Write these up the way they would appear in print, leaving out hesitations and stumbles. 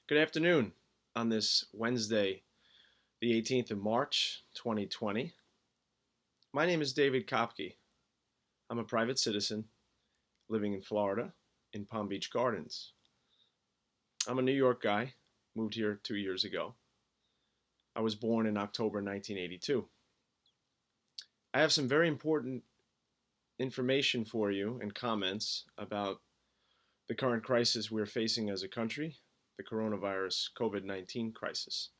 Good afternoon on this Wednesday, the 18th of March, 2020. My name is David Kopke. I'm a private citizen living in Florida in Palm Beach Gardens. I'm a New York guy, moved here 2 years ago. I was born in October 1982. I have some very important information for you and comments about the current crisis we're facing as a country, the coronavirus COVID-19 crisis.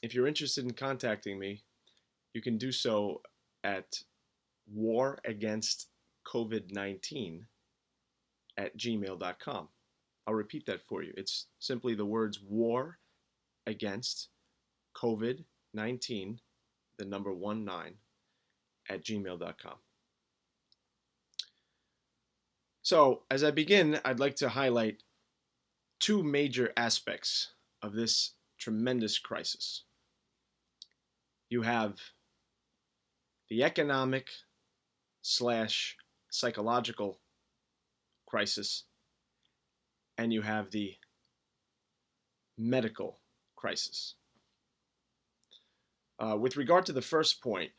If you're interested in contacting me, you can do so at waragainstcovid19 at gmail.com. I'll repeat that for you. It's simply the words war against COVID 19, the number 19, at gmail.com. So, as I begin, I'd like to highlight two major aspects of this tremendous crisis. You have the economic slash psychological crisis, and you have the medical crisis. With regard to the first point,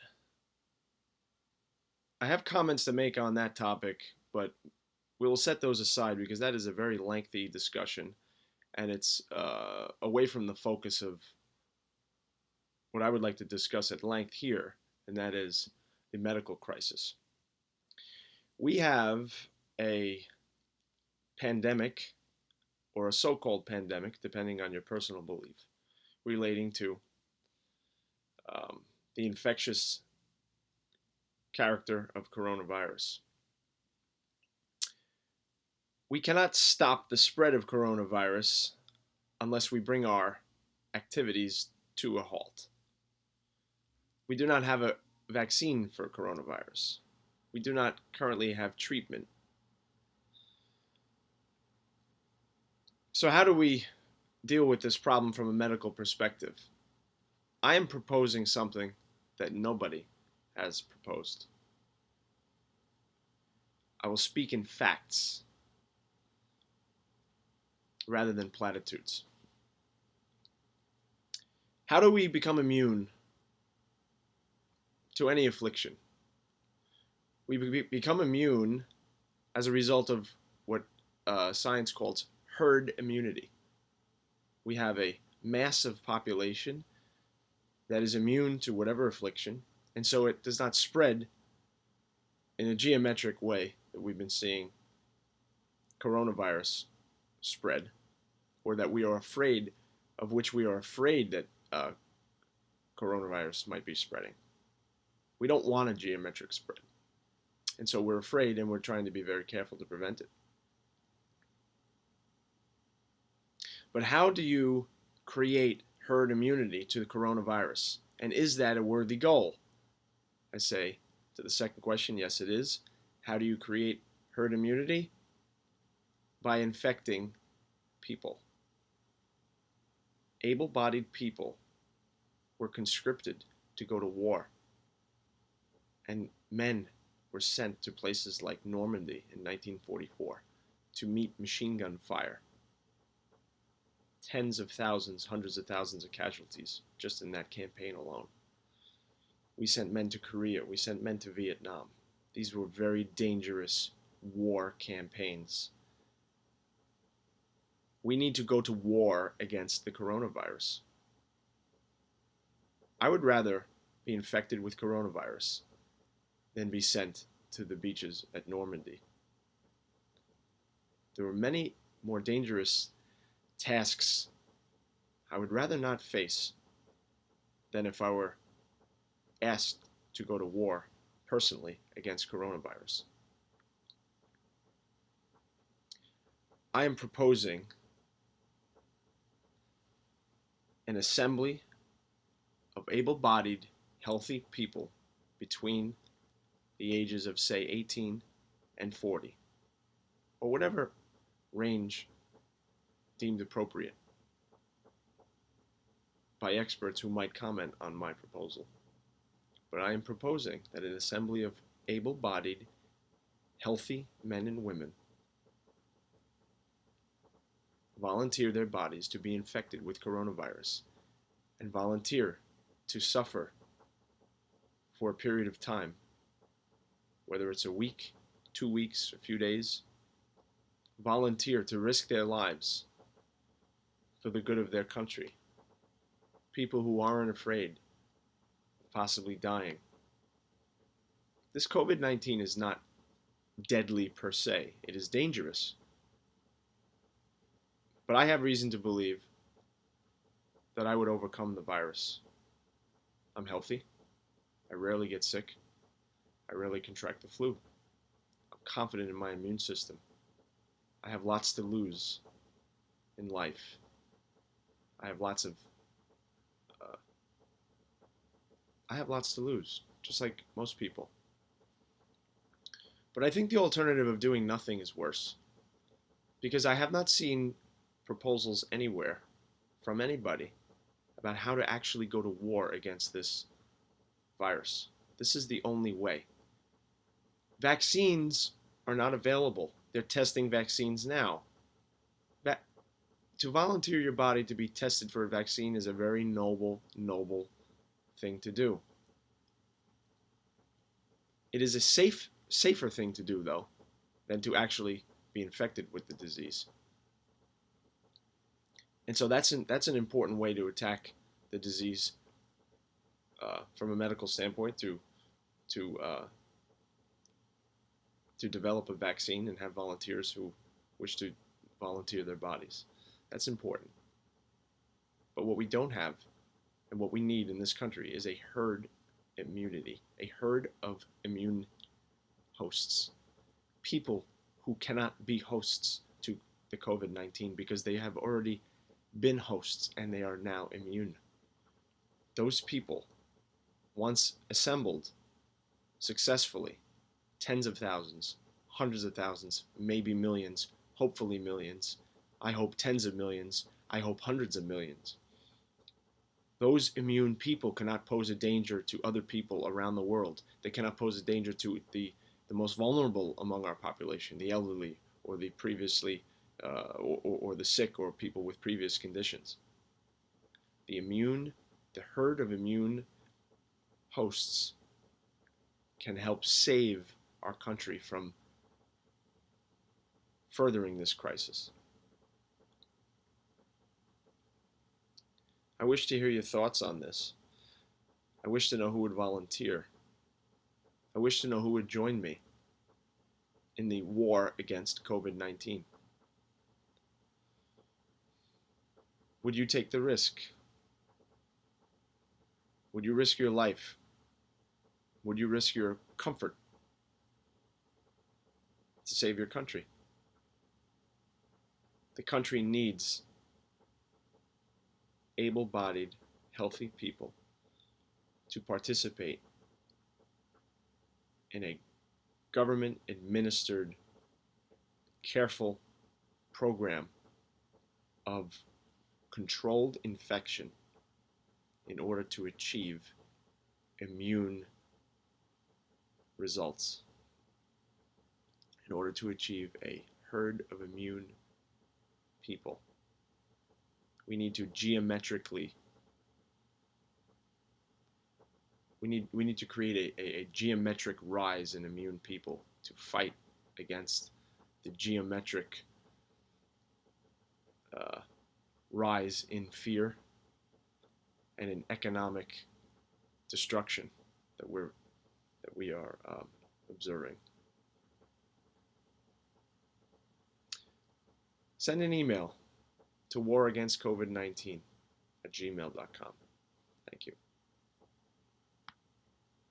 I have comments to make on that topic, but we will set those aside because that is a very lengthy discussion and it's away from the focus of what I would like to discuss at length here, and that is the medical crisis. We have a pandemic, or a so-called pandemic, depending on your personal belief, relating to the infectious character of coronavirus. We cannot stop the spread of coronavirus unless we bring our activities to a halt. We do not have a vaccine for coronavirus. We do not currently have treatment. So how do we deal with this problem from a medical perspective? I am proposing something that nobody has proposed. I will speak in facts rather than platitudes. How do we become immune to any affliction? We become immune as a result of what science calls herd immunity. We have a massive population that is immune to whatever affliction, and so it does not spread in a geometric way that we've been seeing coronavirus spread, or that we are afraid of, which we are afraid that coronavirus might be spreading. We don't want a geometric spread, and so we're afraid, and we're trying to be very careful to prevent it. But how do you create herd immunity to the coronavirus? And is that a worthy goal? I say to the second question, yes, it is. How do you create herd immunity? By infecting people. Able-bodied people were conscripted to go to war, and men were sent to places like Normandy in 1944 to meet machine gun fire. Tens of thousands, hundreds of thousands of casualties just in that campaign alone. We sent men to Korea. We sent men to Vietnam. These were very dangerous war campaigns. We need to go to war against the coronavirus. I would rather be infected with coronavirus than be sent to the beaches at Normandy. There were many more dangerous tasks I would rather not face than if I were asked to go to war personally against coronavirus. I am proposing an assembly of able-bodied, healthy people between the ages of, say, 18 and 40, or whatever range deemed appropriate by experts who might comment on my proposal. But I am proposing that an assembly of able-bodied, healthy men and women volunteer their bodies to be infected with coronavirus and volunteer to suffer for a period of time, whether it's a week, 2 weeks, a few days, volunteer to risk their lives for the good of their country. People who aren't afraid of possibly dying. This COVID-19 is not deadly per se. It is dangerous. But I have reason to believe that I would overcome the virus. I'm healthy. I rarely get sick. I rarely contract the flu. I'm confident in my immune system. I have lots to lose in life. I have lots to lose, just like most people. But I think the alternative of doing nothing is worse, because I have not seen proposals anywhere from anybody about how to actually go to war against this virus. This is the only way. Vaccines are not available. They're testing vaccines now. To volunteer your body to be tested for a vaccine is a very noble thing to do. It is a safer thing to do, though, than to actually be infected with the disease. And so that's an important way to attack the disease from a medical standpoint, to develop a vaccine and have volunteers who wish to volunteer their bodies. That's important. But what we don't have and what we need in this country is a herd immunity, a herd of immune hosts. People who cannot be hosts to the COVID-19 because they have already been hosts and they are now immune. Those people, once assembled successfully, tens of thousands, hundreds of thousands, maybe millions, hopefully millions, I hope tens of millions, I hope hundreds of millions. Those immune people cannot pose a danger to other people around the world. They cannot pose a danger to the most vulnerable among our population, the elderly or the previously or the sick or people with previous conditions. The herd of immune hosts can help save our country from furthering this crisis. I wish to hear your thoughts on this. I wish to know who would volunteer. I wish to know who would join me in the war against COVID-19. Would you take the risk? Would you risk your life? Would you risk your comfort to save your country? The country needs able-bodied, healthy people to participate in a government-administered, careful program of controlled infection in order to achieve immune results, in order to achieve a herd of immune people. We need to create a geometric rise in immune people to fight against the geometric rise in fear and in economic destruction that we are observing. Send an email to waragainstcovid19@gmail.com. Thank you.